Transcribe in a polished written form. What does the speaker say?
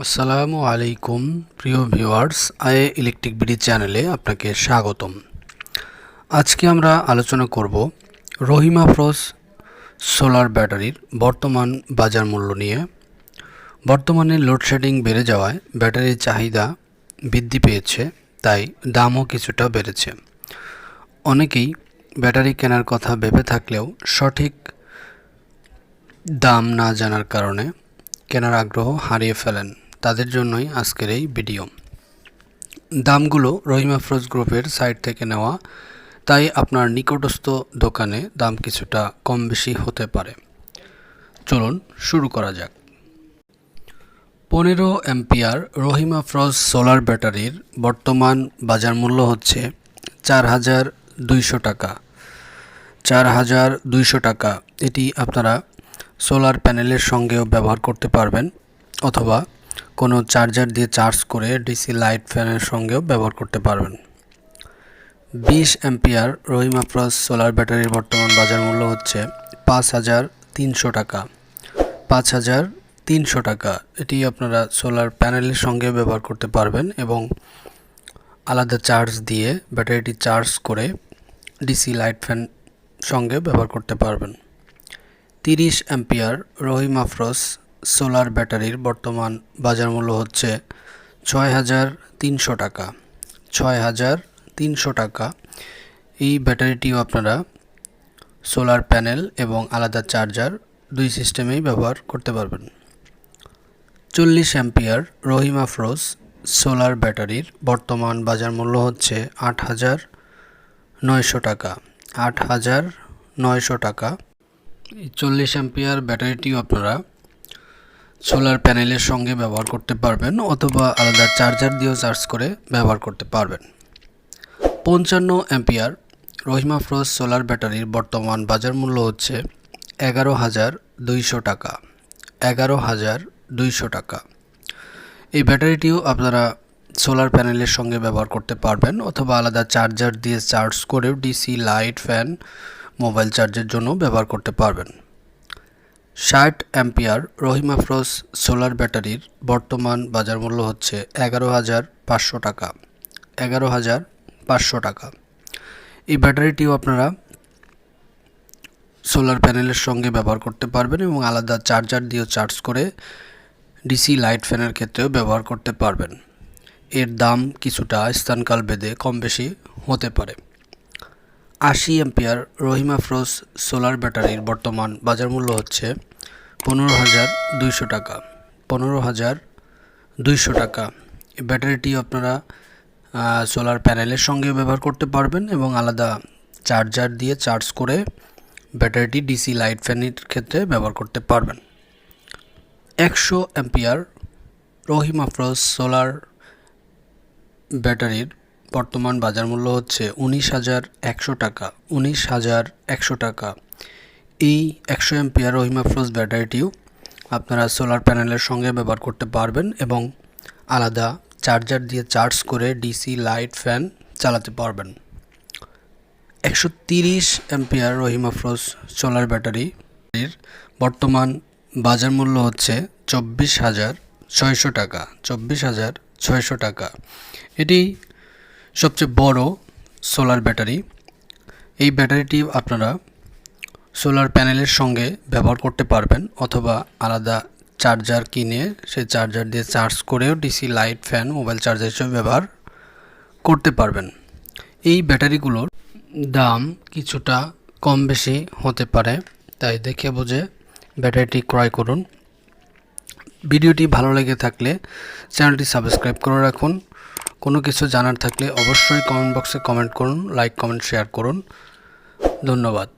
আসসালামু আলাইকুম প্রিয় ভিউয়ার্স, আয়ে ইলেকট্রিক বিডি চ্যানেলে আপনাকে স্বাগতম। আজকে আমরা আলোচনা করব রহিম আফরোজ সোলার ব্যাটারির বর্তমান বাজার মূল্য নিয়ে। বর্তমানে লোডশেডিং বেড়ে যাওয়ায় ব্যাটারির চাহিদা বৃদ্ধি পেয়েছে, তাই দামও কিছুটা বেড়েছে। অনেকেই ব্যাটারি কেনার কথা ভেবে থাকলেও সঠিক দাম না জানার কারণে কেনার আগ্রহ হারিয়ে ফেলেন। তাদের জন্যই আজকের এই ভিডিও। দামগুলো রহিম আফরোজ গ্রুপের সাইট থেকে নেওয়া, তাই আপনার নিকটস্থ দোকানে দাম কিছুটা কম বেশি হতে পারে। চলুন শুরু করা যাক। 15 অ্যাম্পিয়ার রহিম আফরোজ সোলার ব্যাটারির বর্তমান বাজার মূল্য হচ্ছে 4,200 টাকা। 4,200 টাকা। এটি আপনারা সোলার প্যানেলের সঙ্গেও ব্যবহার করতে পারবেন, অথবা কোনো চার্জার দিয়ে চার্জ করে ডিসি লাইট ফ্যানের সঙ্গেও ব্যবহার করতে পারবেন। 20 অ্যাম্পিয়ার রহিম আফরোজ সোলার ব্যাটারির বর্তমান বাজার মূল্য হচ্ছে 5,300 টাকা। 5,300 টাকা। এটি আপনারা সোলার প্যানেলের সঙ্গে ব্যবহার করতে পারবেন এবং আলাদা চার্জ দিয়ে ব্যাটারিটি চার্জ করে ডিসি লাইট ফ্যান সঙ্গে ব্যবহার করতে পারবেন। 30 অ্যাম্পিয়ার রহিম আফরোজ সোলার ব্যাটারির বর্তমান বাজার মূল্য হচ্ছে 6,300 টাকা। 6,300 টাকা। এই ব্যাটারিটিও আপনারা সোলার প্যানেল এবং আলাদা চার্জার দুই সিস্টেমেই ব্যবহার করতে পারবেন। 40 অ্যাম্পিয়ার রহিম আফরোজ সোলার ব্যাটারির বর্তমান বাজার মূল্য হচ্ছে 8,900 টাকা। 8,900 টাকা। 40 অ্যাম্পিয়ার ব্যাটারিটিও আপনারা সোলার প্যানেলের সঙ্গে ব্যবহার করতে পারবেন, অথবা আলাদা চার্জার দিয়েও চার্জ করে ব্যবহার করতে পারবেন। 55 অ্যাম্পিয়ার রহিম আফরোজ সোলার ব্যাটারির বর্তমান বাজার মূল্য হচ্ছে 11,200 টাকা। 11,200 টাকা। এই ব্যাটারিটিও আপনারা সোলার প্যানেলের সঙ্গে ব্যবহার করতে পারবেন, অথবা আলাদা চার্জার দিয়ে চার্জ করেও ডিসি লাইট ফ্যান মোবাইল চার্জের জন্য ব্যবহার করতে পারবেন। 60 অ্যাম্পিয়ার রহিম আফরোজ সোলার ব্যাটারির বর্তমান বাজার মূল্য হচ্ছে 11,500 টাকা। 11,500 টাকা। এই ব্যাটারিটিও আপনারা সোলার প্যানেলের সঙ্গে ব্যবহার করতে পারবেন এবং আলাদা চার্জার দিয়েও চার্জ করে ডিসি লাইট ফ্যানের ক্ষেত্রেও ব্যবহার করতে পারবেন। এর দাম কিছুটা স্থানকাল ভেদে কম বেশি হতে পারে। 80 অ্যাম্পিয়ার রহিম আফরোজ সোলার ব্যাটারির বর্তমান বাজার মূল্য হচ্ছে 15,200 টাকা। 15,200 টাকা। এই ব্যাটারিটি আপনারা সোলার প্যানেলের সঙ্গে ব্যবহার করতে পারবেন এবং আলাদা চার্জার দিয়ে চার্জ করে ব্যাটারিটি ডিসি লাইট ফ্যানের ক্ষেত্রে ব্যবহার করতে পারবেন। 100 অ্যাম্পিয়ার রহিম আফরোজ সোলার ব্যাটারির বর্তমান বাজার মূল্য হচ্ছে 19,100 টাকা। 19,100 টাকা। এই 100 অ্যাম্পিয়ার রহিম আফরোজ ব্যাটারিটিও আপনারা সোলার প্যানেলের সঙ্গে ব্যবহার করতে পারবেন এবং আলাদা চার্জার দিয়ে চার্জ করে ডিসি লাইট ফ্যান চালাতে পারবেন। 130 অ্যাম্পিয়ার রহিম আফরোজ সোলার ব্যাটারির বর্তমান বাজার মূল্য হচ্ছে 24,600 টাকা। 24,600 টাকা। এটি সবচেয়ে বড় সোলার ব্যাটারি। এই ব্যাটারিটি আপনারা সোলার প্যানেলের সঙ্গে ব্যবহার করতে পারবেন, অথবা আলাদা চার্জার কিনে সেই চার্জার দিয়ে চার্জ করেও DC light fan mobile charger হিসেবে ব্যবহার করতে পারবেন। এই ব্যাটারিগুলোর দাম কিছুটা কম বেশি হতে পারে, তাই দেখে বুঝে ব্যাটারিটি ক্রয় করুন। ভিডিওটি ভালো লেগে থাকলে চ্যানেলটি সাবস্ক্রাইব করে রাখুন। কোনো কিছু জানার থাকলে অবশ্যই কমেন্ট বক্সে কমেন্ট করুন, লাইক কমেন্ট শেয়ার করুন। ধন্যবাদ।